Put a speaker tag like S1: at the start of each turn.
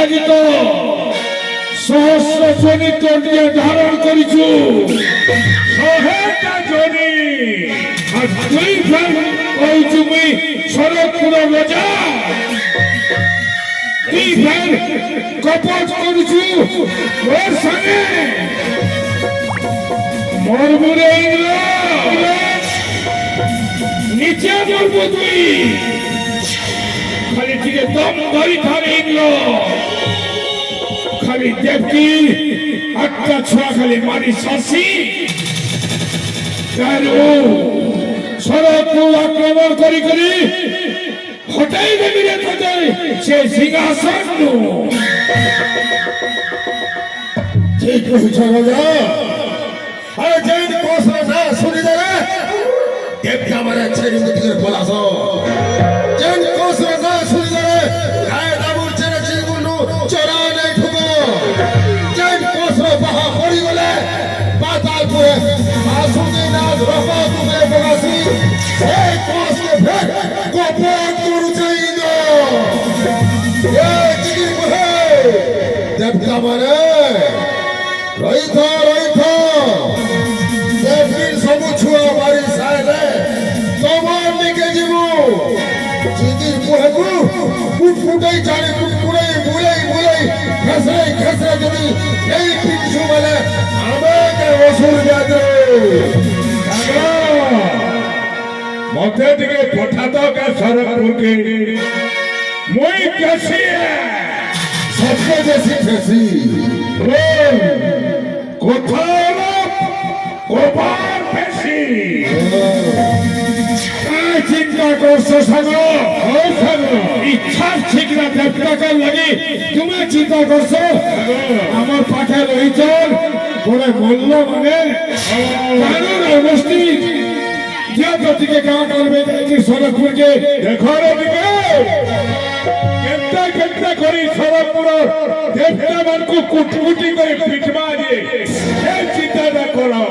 S1: ଲାଗିତ সহস্র জনি তন্ডিয়ে ধারণ করিছু 100টা জনি আর তুই ফের কইছু মুই শরৎপুর রাজা তুই ফের কপট করিছু ওর সঙ্গে মরমুরে নিচে মরবু তুই খালি টিকে দম ধরি ধরে ইংলো খালি দেবকি একটা ছোয়া খালি মারি শাসি শরৎপুর আক্রমণ করি করি হটাই দেবি রে কোথায় সে সিংহাসন
S2: ঠিক কইছ রাজা আরে যেন কোস রাজা শুনি দে দেবতা মারে ছেড়ে দিকে বলাস যেন কোস রাজা শুনি দে গায়ে দাবুর ছেড়ে চিগুন্ডু চড়া নাই ঠুকো যেন কোস বাহা পড়ি গলে পাতাল পুরে আসুনি না রফা তুমে বগাসি এই কোস কে ফের কপট করুছে ইন্দো এ চিগি বহে দেবতা মারে রইথ দেবীর সবু ছুয়া মারি সাইলে তোমার নিকে যাবো চিদির মুহেকু ফুটফুটাই চাড়ে ফুটফুটাই মুলাই খেসরে যদি এই পিছু বলে আমাকে অসুর যাতে
S1: মতে দিকে পঠাত কা শরৎপুরকে মুই কেসি
S2: সবকে বেশি ঠেসি
S1: কোথায় গোবার বেশি চিন্তা করছো সাগর ইচ্ছা ঠিক না দেবতাকার লাগে তুমি চিন্তা করছো আমার পাঠে রয়েছ পরে বললো মানে কারণ অবস্থি যে প্রতিকে গাঁ করবে শরৎপুরকে দেখো দিকে কেন্দ্রা করি শরৎপুর দেবতা মানকু কুটকুটি করে পিটবা দিয়ে চিন্তাটা করো